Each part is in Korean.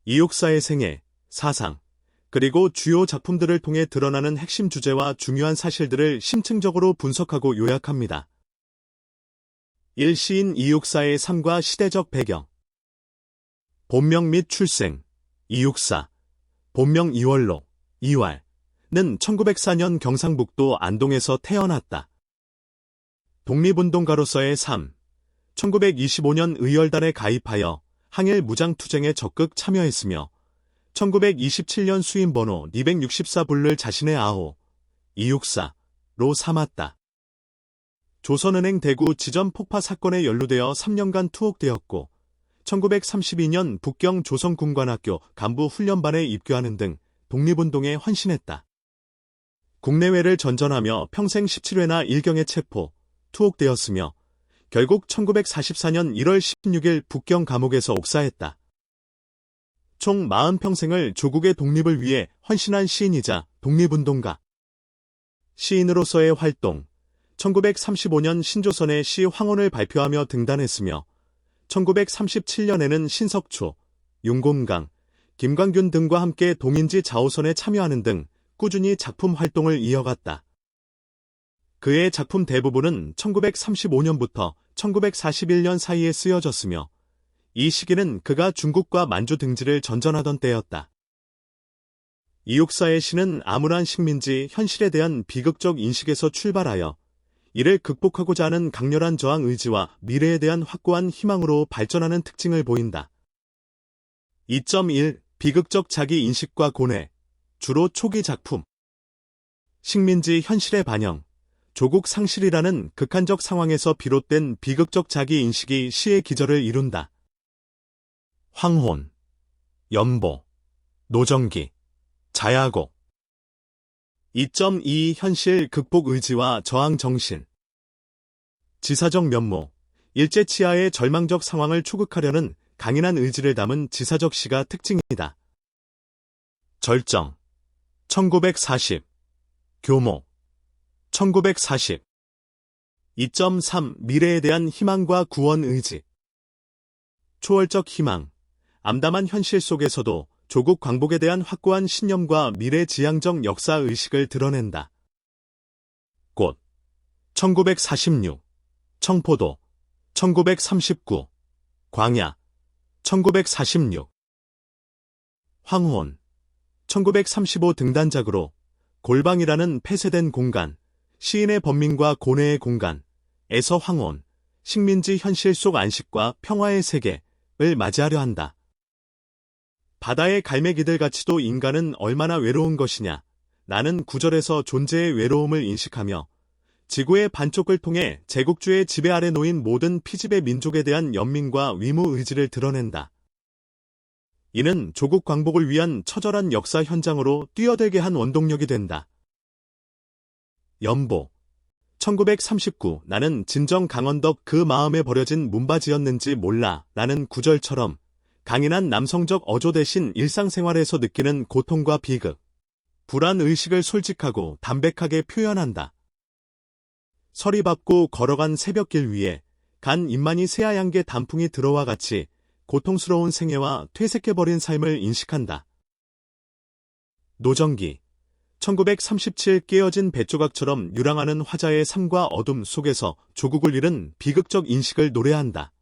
이육사의 생애, 사상, 그리고 주요 작품들을 통해 드러나는 핵심 주제와 중요한 사실들을 심층적으로 분석하고 요약합니다. 1. 시인 이육사의 삶과 시대적 배경. 본명 및 출생. 이육사, 본명 이월로, 이왈는 1904년 경상북도 안동에서 태어났다. 독립운동가로서의 삶. 1925년 의열단에 가입하여 항일 무장투쟁에 적극 참여했으며 1927년 수임번호 264불을 자신의 아호, 이육사로 삼았다. 조선은행 대구 지점 폭파 사건에 연루되어 3년간 투옥되었고 1932년 북경 조선군관학교 간부 훈련반에 입교하는 등 독립운동에 헌신했다. 국내외를 전전하며 평생 17회나 일경에 체포, 투옥되었으며 결국 1944년 1월 16일 북경 감옥에서 옥사했다. 총 40평생을 조국의 독립을 위해 헌신한 시인이자 독립운동가. 시인으로서의 활동. 1935년 신조선의 시 황혼을 발표하며 등단했으며 1937년에는 신석초, 윤곰강, 김광균 등과 함께 동인지 자오선에 참여하는 등 꾸준히 작품 활동을 이어갔다. 그의 작품 대부분은 1935년부터 1941년 사이에 쓰여졌으며 이 시기는 그가 중국과 만주 등지를 전전하던 때였다. 이육사의 시는 암울한 식민지 현실에 대한 비극적 인식에서 출발하여 이를 극복하고자 하는 강렬한 저항 의지와 미래에 대한 확고한 희망으로 발전하는 특징을 보인다. 2.1. 비극적 자기 인식과 고뇌. 주로 초기 작품. 식민지 현실의 반영. 조국 상실이라는 극한적 상황에서 비롯된 비극적 자기 인식이 시의 기저를 이룬다. 황혼, 연보, 노정기, 자야곡. 2.2. 현실 극복 의지와 저항 정신. 지사적 면모. 일제치하의 절망적 상황을 초극하려는 강인한 의지를 담은 지사적 시가 특징이다. 절정. 1940. 교목. 1940. 2.3. 미래에 대한 희망과 구원 의지. 초월적 희망. 암담한 현실 속에서도 조국 광복에 대한 확고한 신념과 미래지향적 역사의식을 드러낸다. 꽃. 1946. 청포도. 1939. 광야. 1946. 황혼. 1935 등단작으로 골방이라는 폐쇄된 공간, 시인의 번민과 고뇌의 공간에서 황혼, 식민지 현실 속 안식과 평화의 세계를 맞이하려 한다. 바다의 갈매기들같이도 인간은 얼마나 외로운 것이냐 라는 구절에서 존재의 외로움을 인식하며 지구의 반쪽을 통해 제국주의 지배 아래 놓인 모든 피지배 민족에 대한 연민과 위무 의지를 드러낸다. 이는 조국 광복을 위한 처절한 역사 현장으로 뛰어들게 한 원동력이 된다. 연보. 1939. 나는 진정 강원덕 그 마음에 버려진 문바지였는지 몰라 라는 구절처럼 강인한 남성적 어조 대신 일상생활에서 느끼는 고통과 비극, 불안의식을 솔직하고 담백하게 표현한다. 서리 밟고 걸어간 새벽길 위에 간 입만이 새하얀 게 단풍이 들어와 같이 고통스러운 생애와 퇴색해버린 삶을 인식한다. 노정기. 1937 깨어진 뱃조각처럼 유랑하는 화자의 삶과 어둠 속에서 조국을 잃은 비극적 인식을 노래한다.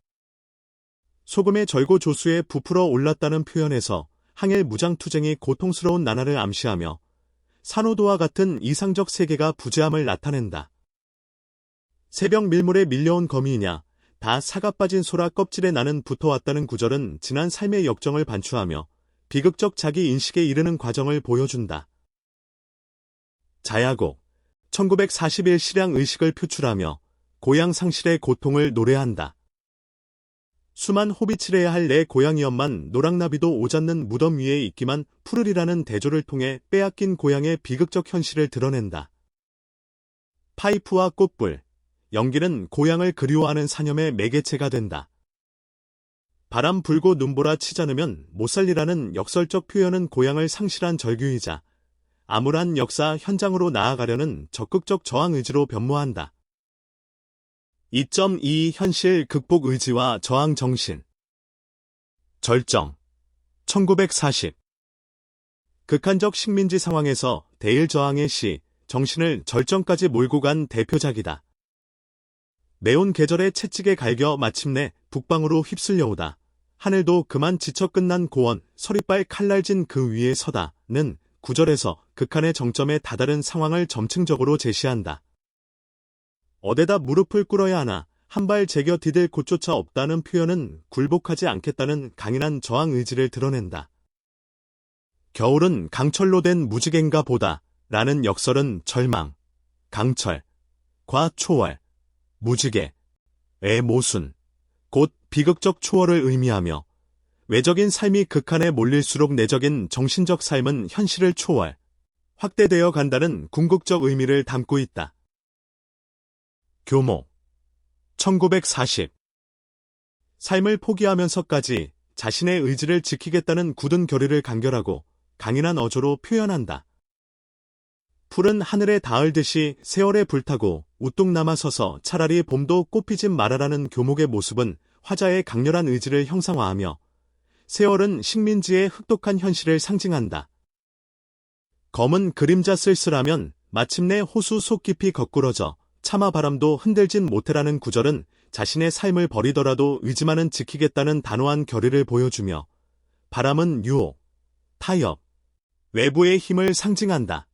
소금의 절고 조수에 부풀어 올랐다는 표현에서 항일 무장투쟁이 고통스러운 나날을 암시하며 산호도와 같은 이상적 세계가 부재함을 나타낸다. 새벽 밀물에 밀려온 거미이냐, 다 사가 빠진 소라 껍질에 나는 붙어왔다는 구절은 지난 삶의 역정을 반추하며 비극적 자기 인식에 이르는 과정을 보여준다. 자야곡. 1941 실향 의식을 표출하며 고향 상실의 고통을 노래한다. 수만 호비칠해야 할 내 고향이었만 노랑나비도 오잡는 무덤 위에 있기만 푸르리라는 대조를 통해 빼앗긴 고향의 비극적 현실을 드러낸다. 파이프와 꽃불. 연기는 고향을 그리워하는 사념의 매개체가 된다. 바람 불고 눈보라 치잖으면 못살리라는 역설적 표현은 고향을 상실한 절규이자 암울한 역사 현장으로 나아가려는 적극적 저항 의지로 변모한다. 2.2. 현실 극복 의지와 저항 정신. 절정. 1940. 극한적 식민지 상황에서 대일저항의 시, 정신을 절정까지 몰고 간 대표작이다. 매운 계절의 채찍에 갈겨 마침내 북방으로 휩쓸려오다. 하늘도 그만 지쳐 끝난 고원, 서리빨 칼날진 그 위에 서다는 구절에서 극한의 정점에 다다른 상황을 점층적으로 제시한다. 어디다 무릎을 꿇어야 하나, 한 발 제겨 디딜 곳조차 없다는 표현은 굴복하지 않겠다는 강인한 저항 의지를 드러낸다. 겨울은 강철로 된 무지개인가 보다 라는 역설은 절망, 강철, 과 초월, 무지개, 의 모순, 곧 비극적 초월을 의미하며 외적인 삶이 극한에 몰릴수록 내적인 정신적 삶은 현실을 초월, 확대되어 간다는 궁극적 의미를 담고 있다. 교목 1940. 삶을 포기하면서까지 자신의 의지를 지키겠다는 굳은 결의를 간결하고 강인한 어조로 표현한다. 푸른 하늘에 닿을 듯이 세월에 불타고 우뚝 남아 서서 차라리 봄도 꽃피지 말아라는 교목의 모습은 화자의 강렬한 의지를 형상화하며 세월은 식민지의 흑독한 현실을 상징한다. 검은 그림자 쓸쓸하면 마침내 호수 속 깊이 거꾸러져 차마 바람도 흔들진 못해라는 구절은 자신의 삶을 버리더라도 의지만은 지키겠다는 단호한 결의를 보여주며 바람은 유혹, 타협, 외부의 힘을 상징한다.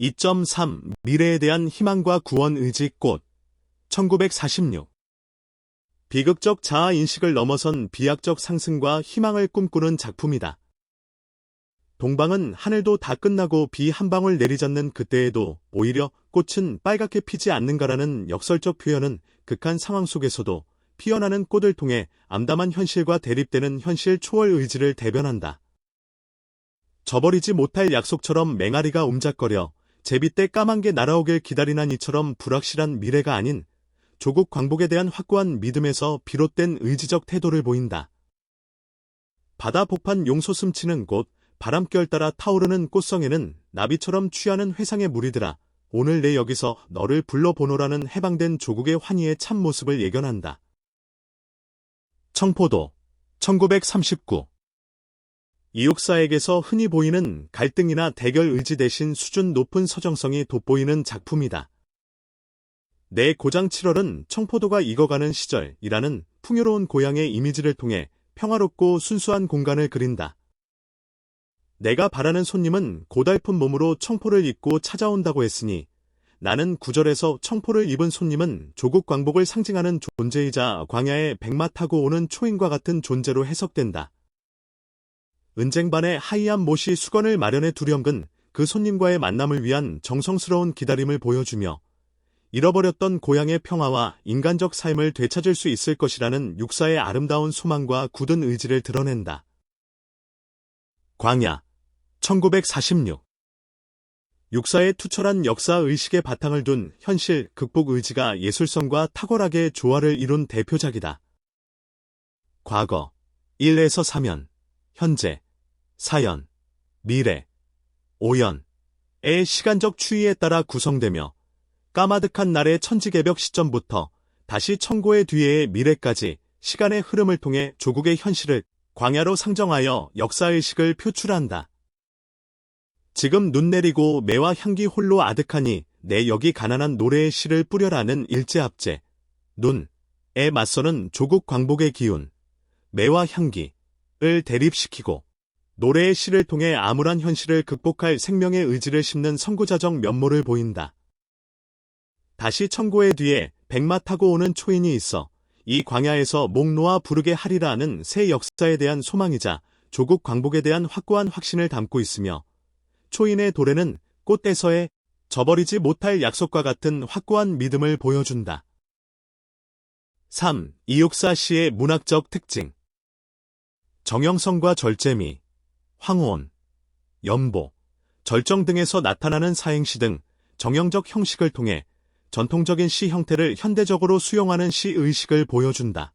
2.3. 미래에 대한 희망과 구원 의지 꽃 1946. 비극적 자아인식을 넘어선 비약적 상승과 희망을 꿈꾸는 작품이다. 동방은 하늘도 다 끝나고 비 한 방울 내리젓는 그때에도 오히려 꽃은 빨갛게 피지 않는가라는 역설적 표현은 극한 상황 속에서도 피어나는 꽃을 통해 암담한 현실과 대립되는 현실 초월 의지를 대변한다. 저버리지 못할 약속처럼 맹아리가 움작거려 제비때 까만 게 날아오길 기다리는 이처럼 불확실한 미래가 아닌 조국 광복에 대한 확고한 믿음에서 비롯된 의지적 태도를 보인다. 바다 복판 용소 숨치는 곳, 바람결 따라 타오르는 꽃성에는 나비처럼 취하는 회상의 무리들아, 오늘 내 여기서 너를 불러보노라는 해방된 조국의 환희의 참모습을 예견한다. 청포도 1939. 이육사에게서 흔히 보이는 갈등이나 대결 의지 대신 수준 높은 서정성이 돋보이는 작품이다. 내 고장 7월은 청포도가 익어가는 시절이라는 풍요로운 고향의 이미지를 통해 평화롭고 순수한 공간을 그린다. 내가 바라는 손님은 고달픈 몸으로 청포를 입고 찾아온다고 했으니 나는 구절에서 청포를 입은 손님은 조국 광복을 상징하는 존재이자 광야에 백마 타고 오는 초인과 같은 존재로 해석된다. 은쟁반의 하이한 못이 수건을 마련해 두렴근 그 손님과의 만남을 위한 정성스러운 기다림을 보여주며 잃어버렸던 고향의 평화와 인간적 삶을 되찾을 수 있을 것이라는 육사의 아름다운 소망과 굳은 의지를 드러낸다. 광야 1946. 육사의 투철한 역사의식의 바탕을 둔 현실 극복 의지가 예술성과 탁월하게 조화를 이룬 대표작이다. 과거 1에서 4년, 현재 4연, 미래 5연의 시간적 추이에 따라 구성되며 까마득한 날의 천지개벽 시점부터 다시 천고의 뒤에의 미래까지 시간의 흐름을 통해 조국의 현실을 광야로 상정하여 역사의식을 표출한다. 지금 눈 내리고 매와 향기 홀로 아득하니 내 여기 가난한 노래의 씨를 뿌려라는 일제압제, 눈에 맞서는 조국 광복의 기운, 매와 향기를 대립시키고 노래의 씨를 통해 암울한 현실을 극복할 생명의 의지를 심는 선구자적 면모를 보인다. 다시 천고의 뒤에 백마 타고 오는 초인이 있어 이 광야에서 목 놓아 부르게 하리라는 새 역사에 대한 소망이자 조국 광복에 대한 확고한 확신을 담고 있으며 초인의 도래는 꽃에서의 저버리지 못할 약속과 같은 확고한 믿음을 보여준다. 3. 이육사 시의 문학적 특징. 정형성과 절제미, 황혼, 연보, 절정 등에서 나타나는 사행시 등 정형적 형식을 통해 전통적인 시 형태를 현대적으로 수용하는 시의식을 보여준다.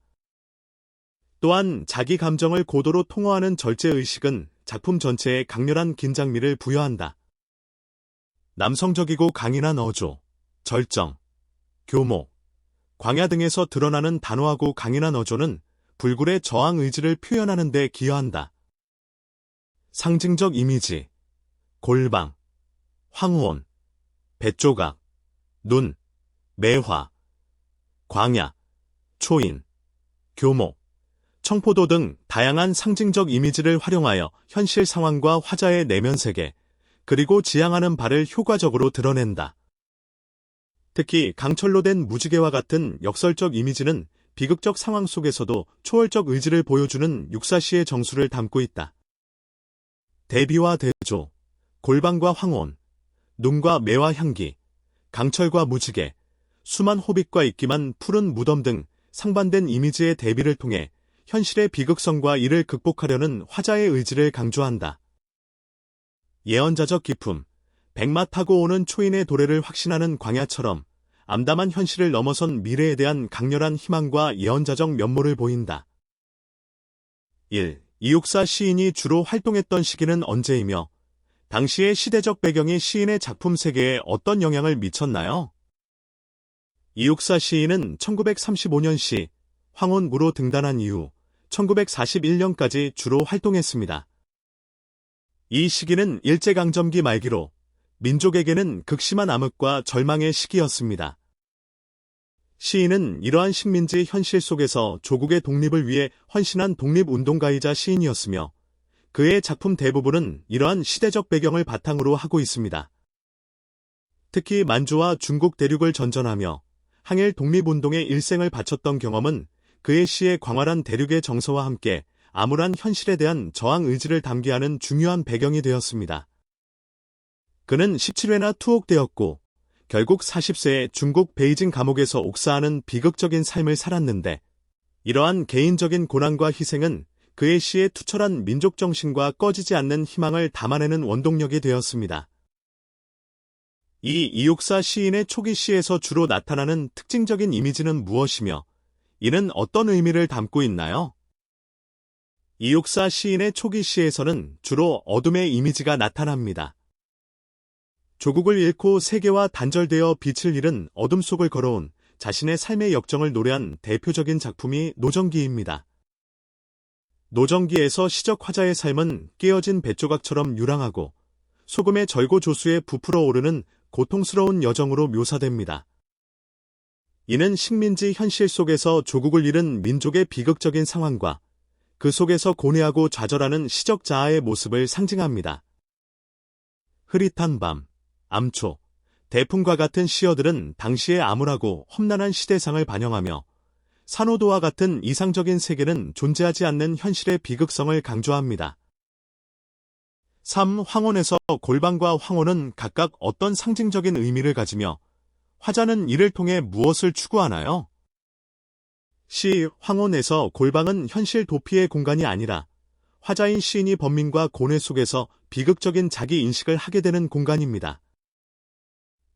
또한 자기 감정을 고도로 통화하는 절제의식은 작품 전체에 강렬한 긴장미를 부여한다. 남성적이고 강인한 어조, 절정, 교목, 광야 등에서 드러나는 단호하고 강인한 어조는 불굴의 저항 의지를 표현하는 데 기여한다. 상징적 이미지, 골방, 황혼, 뱃조각, 눈, 매화, 광야, 초인, 교목, 청포도 등 다양한 상징적 이미지를 활용하여 현실 상황과 화자의 내면 세계, 그리고 지향하는 바를 효과적으로 드러낸다. 특히 강철로 된 무지개와 같은 역설적 이미지는 비극적 상황 속에서도 초월적 의지를 보여주는 육사시의 정수를 담고 있다. 대비와 대조, 골방과 황혼, 눈과 매와 향기, 강철과 무지개, 수만 호빗과 있기만 푸른 무덤 등 상반된 이미지의 대비를 통해 현실의 비극성과 이를 극복하려는 화자의 의지를 강조한다. 예언자적 기품, 백마 타고 오는 초인의 도래를 확신하는 광야처럼 암담한 현실을 넘어선 미래에 대한 강렬한 희망과 예언자적 면모를 보인다. 1. 이육사 시인이 주로 활동했던 시기는 언제이며 당시의 시대적 배경이 시인의 작품 세계에 어떤 영향을 미쳤나요? 이육사 시인은 1935년시 황혼무로 등단한 이후 1941년까지 주로 활동했습니다. 이 시기는 일제강점기 말기로 민족에게는 극심한 암흑과 절망의 시기였습니다. 시인은 이러한 식민지 현실 속에서 조국의 독립을 위해 헌신한 독립운동가이자 시인이었으며 그의 작품 대부분은 이러한 시대적 배경을 바탕으로 하고 있습니다. 특히 만주와 중국 대륙을 전전하며 항일 독립운동에 일생을 바쳤던 경험은 그의 시의 광활한 대륙의 정서와 함께 암울한 현실에 대한 저항 의지를 담게 하는 중요한 배경이 되었습니다. 그는 17회나 투옥되었고 결국 40세에 중국 베이징 감옥에서 옥사하는 비극적인 삶을 살았는데 이러한 개인적인 고난과 희생은 그의 시의 투철한 민족정신과 꺼지지 않는 희망을 담아내는 원동력이 되었습니다. 이 이육사 시인의 초기 시에서 주로 나타나는 특징적인 이미지는 무엇이며 이는 어떤 의미를 담고 있나요? 이육사 시인의 초기 시에서는 주로 어둠의 이미지가 나타납니다. 조국을 잃고 세계와 단절되어 빛을 잃은 어둠 속을 걸어온 자신의 삶의 역정을 노래한 대표적인 작품이 노정기입니다. 노정기에서 시적 화자의 삶은 깨어진 뱃조각처럼 유랑하고 소금의 절고조수에 부풀어 오르는 고통스러운 여정으로 묘사됩니다. 이는 식민지 현실 속에서 조국을 잃은 민족의 비극적인 상황과 그 속에서 고뇌하고 좌절하는 시적 자아의 모습을 상징합니다. 흐릿한 밤, 암초, 대풍과 같은 시어들은 당시의 암울하고 험난한 시대상을 반영하며 산호도와 같은 이상적인 세계는 존재하지 않는 현실의 비극성을 강조합니다. 3. 황혼에서 골방과 황혼은 각각 어떤 상징적인 의미를 가지며 화자는 이를 통해 무엇을 추구하나요? 시 황혼에서 골방은 현실 도피의 공간이 아니라 화자인 시인이 번민과 고뇌 속에서 비극적인 자기 인식을 하게 되는 공간입니다.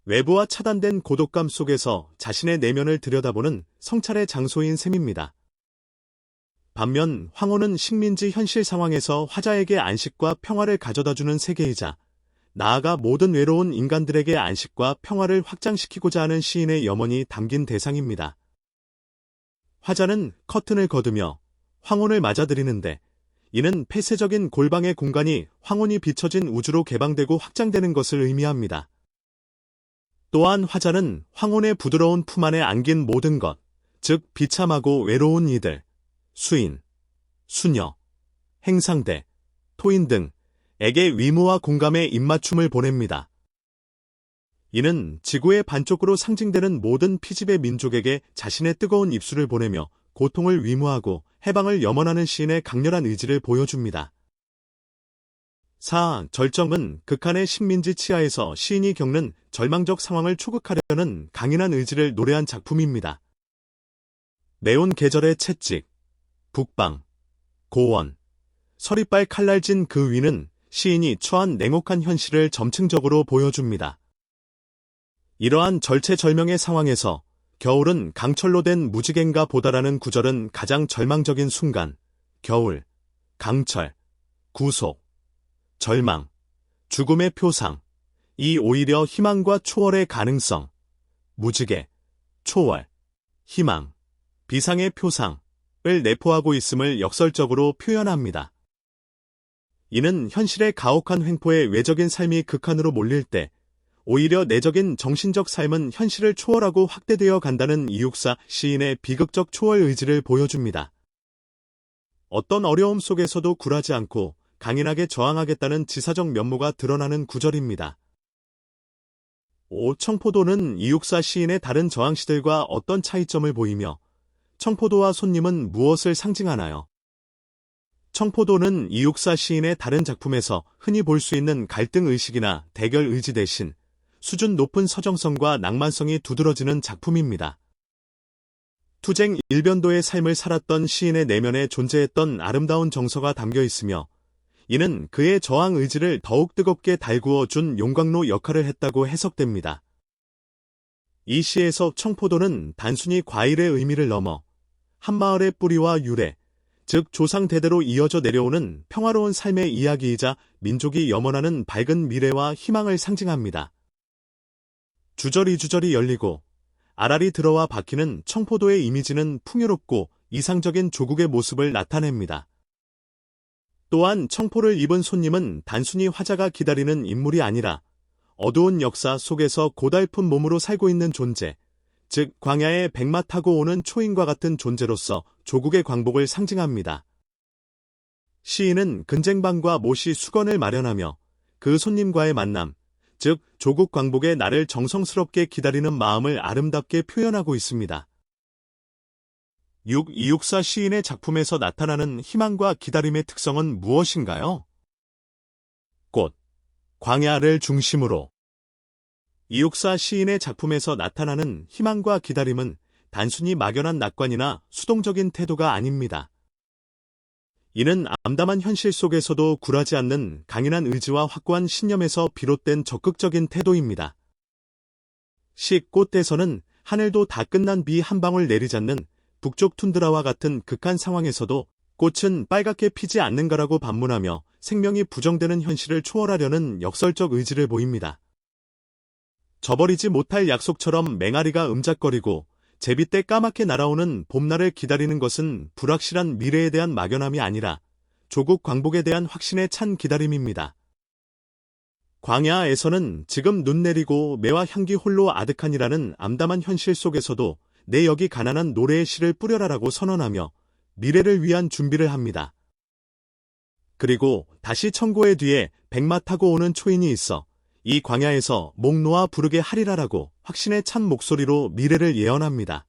외부와 차단된 고독감 속에서 자신의 내면을 들여다보는 성찰의 장소인 셈입니다. 반면 황혼은 식민지 현실 상황에서 화자에게 안식과 평화를 가져다주는 세계이자 나아가 모든 외로운 인간들에게 안식과 평화를 확장시키고자 하는 시인의 염원이 담긴 대상입니다. 화자는 커튼을 거두며 황혼을 맞아들이는데 이는 폐쇄적인 골방의 공간이 황혼이 비춰진 우주로 개방되고 확장되는 것을 의미합니다. 또한 화자는 황혼의 부드러운 품 안에 안긴 모든 것, 즉 비참하고 외로운 이들, 수인, 수녀, 행상대, 토인 등에게 위무와 공감의 입맞춤을 보냅니다. 이는 지구의 반쪽으로 상징되는 모든 피집의 민족에게 자신의 뜨거운 입술을 보내며 고통을 위무하고 해방을 염원하는 시인의 강렬한 의지를 보여줍니다. 4. 절정은 극한의 식민지 치하에서 시인이 겪는 절망적 상황을 초극하려는 강인한 의지를 노래한 작품입니다. 매운 계절의 채찍, 북방, 고원, 서리빨 칼날진 그 위는 시인이 처한 냉혹한 현실을 점층적으로 보여줍니다. 이러한 절체절명의 상황에서 겨울은 강철로 된 무지갠가 보다라는 구절은 가장 절망적인 순간, 겨울, 강철, 구속, 절망, 죽음의 표상, 이 오히려 희망과 초월의 가능성, 무지개, 초월, 희망, 비상의 표상을 내포하고 있음을 역설적으로 표현합니다. 이는 현실의 가혹한 횡포에 외적인 삶이 극한으로 몰릴 때 오히려 내적인 정신적 삶은 현실을 초월하고 확대되어 간다는 이육사 시인의 비극적 초월 의지를 보여줍니다. 어떤 어려움 속에서도 굴하지 않고 강인하게 저항하겠다는 지사적 면모가 드러나는 구절입니다. 청포도는 이육사 시인의 다른 저항시들과 어떤 차이점을 보이며 청포도와 손님은 무엇을 상징하나요? 청포도는 이육사 시인의 다른 작품에서 흔히 볼 수 있는 갈등의식이나 대결의지 대신 수준 높은 서정성과 낭만성이 두드러지는 작품입니다. 투쟁 일변도의 삶을 살았던 시인의 내면에 존재했던 아름다운 정서가 담겨 있으며 이는 그의 저항 의지를 더욱 뜨겁게 달구어 준 용광로 역할을 했다고 해석됩니다. 이 시에서 청포도는 단순히 과일의 의미를 넘어 한마을의 뿌리와 유래, 즉 조상 대대로 이어져 내려오는 평화로운 삶의 이야기이자 민족이 염원하는 밝은 미래와 희망을 상징합니다. 주저리 열리고 알알이 들어와 박히는 청포도의 이미지는 풍요롭고 이상적인 조국의 모습을 나타냅니다. 또한 청포를 입은 손님은 단순히 화자가 기다리는 인물이 아니라 어두운 역사 속에서 고달픈 몸으로 살고 있는 존재, 즉 광야에 백마 타고 오는 초인과 같은 존재로서 조국의 광복을 상징합니다. 시인은 근쟁반과 모시 수건을 마련하며 그 손님과의 만남, 즉 조국 광복의 날을 정성스럽게 기다리는 마음을 아름답게 표현하고 있습니다. 이육사 시인의 작품에서 나타나는 희망과 기다림의 특성은 무엇인가요? 꽃, 광야를 중심으로. 이육사 시인의 작품에서 나타나는 희망과 기다림은 단순히 막연한 낙관이나 수동적인 태도가 아닙니다. 이는 암담한 현실 속에서도 굴하지 않는 강인한 의지와 확고한 신념에서 비롯된 적극적인 태도입니다. 시 꽃에서는 하늘도 다 끝난 비 한 방울 내리지 않는 북쪽 툰드라와 같은 극한 상황에서도 꽃은 빨갛게 피지 않는가라고 반문하며 생명이 부정되는 현실을 초월하려는 역설적 의지를 보입니다. 저버리지 못할 약속처럼 맹아리가 음작거리고 제비때 까맣게 날아오는 봄날을 기다리는 것은 불확실한 미래에 대한 막연함이 아니라 조국 광복에 대한 확신에 찬 기다림입니다. 광야에서는 지금 눈 내리고 매와 향기 홀로 아득하니라는 암담한 현실 속에서도 내 여기 가난한 노래의 씨를 뿌려라라고 선언하며 미래를 위한 준비를 합니다. 그리고 다시 청고의 뒤에 백마 타고 오는 초인이 있어 이 광야에서 목 놓아 부르게 하리라라고 확신에 찬 목소리로 미래를 예언합니다.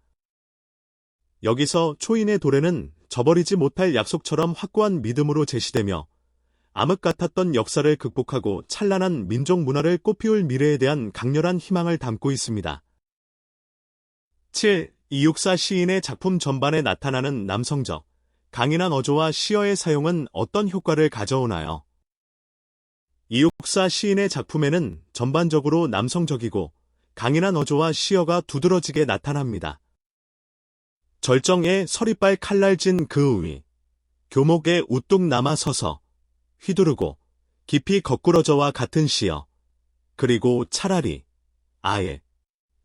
여기서 초인의 도래는 저버리지 못할 약속처럼 확고한 믿음으로 제시되며 암흑 같았던 역사를 극복하고 찬란한 민족 문화를 꽃피울 미래에 대한 강렬한 희망을 담고 있습니다. 7. 이육사 시인의 작품 전반에 나타나는 남성적, 강인한 어조와 시어의 사용은 어떤 효과를 가져오나요? 이육사 시인의 작품에는 전반적으로 남성적이고 강인한 어조와 시어가 두드러지게 나타납니다. 절정에 서리빨 칼날진 그 위, 교목에 우뚝 남아 서서 휘두르고 깊이 거꾸러져와 같은 시어, 그리고 차라리, 아예,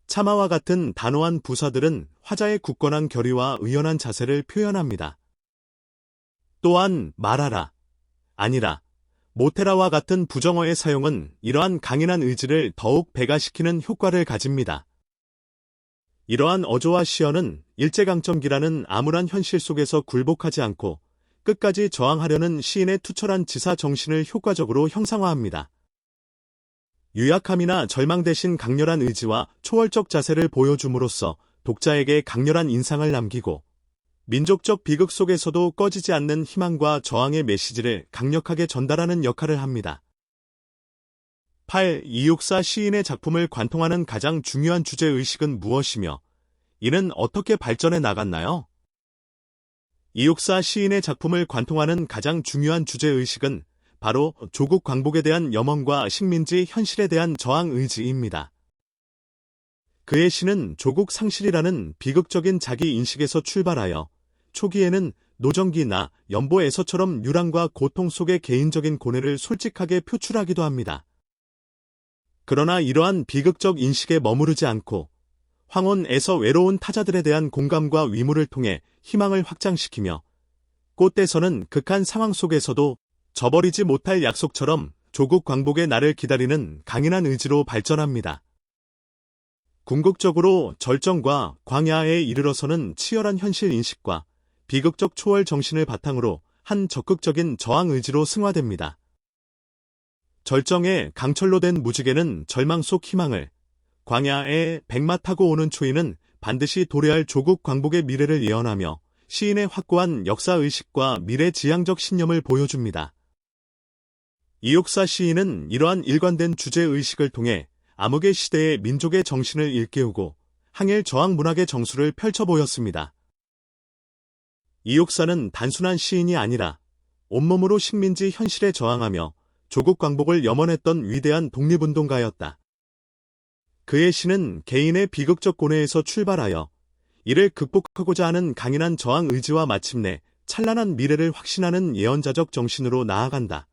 차마와 같은 단호한 부사들은 화자의 굳건한 결의와 의연한 자세를 표현합니다. 또한 말하라, 아니라, 모테라와 같은 부정어의 사용은 이러한 강인한 의지를 더욱 배가시키는 효과를 가집니다. 이러한 어조와 시어는 일제강점기라는 암울한 현실 속에서 굴복하지 않고 끝까지 저항하려는 시인의 투철한 지사 정신을 효과적으로 형상화합니다. 유약함이나 절망 대신 강렬한 의지와 초월적 자세를 보여줌으로써 독자에게 강렬한 인상을 남기고 민족적 비극 속에서도 꺼지지 않는 희망과 저항의 메시지를 강력하게 전달하는 역할을 합니다. 8. 이육사 시인의 작품을 관통하는 가장 중요한 주제의식은 무엇이며 이는 어떻게 발전해 나갔나요? 이육사 시인의 작품을 관통하는 가장 중요한 주제의식은 바로 조국 광복에 대한 염원과 식민지 현실에 대한 저항 의지입니다. 그의 시는 조국 상실이라는 비극적인 자기 인식에서 출발하여 초기에는 노정기나 연보에서처럼 유랑과 고통 속의 개인적인 고뇌를 솔직하게 표출하기도 합니다. 그러나 이러한 비극적 인식에 머무르지 않고 황혼에서 외로운 타자들에 대한 공감과 위무를 통해 희망을 확장시키며 꽃대서는 극한 상황 속에서도 저버리지 못할 약속처럼 조국 광복의 날을 기다리는 강인한 의지로 발전합니다. 궁극적으로 절정과 광야에 이르러서는 치열한 현실 인식과 비극적 초월 정신을 바탕으로 한 적극적인 저항 의지로 승화됩니다. 절정의 강철로 된 무지개는 절망 속 희망을, 광야에 백마 타고 오는 추위는 반드시 도래할 조국 광복의 미래를 예언하며 시인의 확고한 역사의식과 미래지향적 신념을 보여줍니다. 이옥사 시인은 이러한 일관된 주제의식을 통해 암흑의 시대의 민족의 정신을 일깨우고 항일 저항 문학의 정수를 펼쳐 보였습니다. 이옥사는 단순한 시인이 아니라 온몸으로 식민지 현실에 저항하며 조국 광복을 염원했던 위대한 독립운동가였다. 그의 시는 개인의 비극적 고뇌에서 출발하여 이를 극복하고자 하는 강인한 저항 의지와 마침내 찬란한 미래를 확신하는 예언자적 정신으로 나아간다.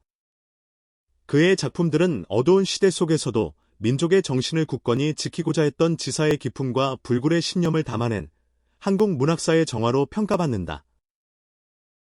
그의 작품들은 어두운 시대 속에서도 민족의 정신을 굳건히 지키고자 했던 지사의 기품과 불굴의 신념을 담아낸 한국 문학사의 정화로 평가받는다.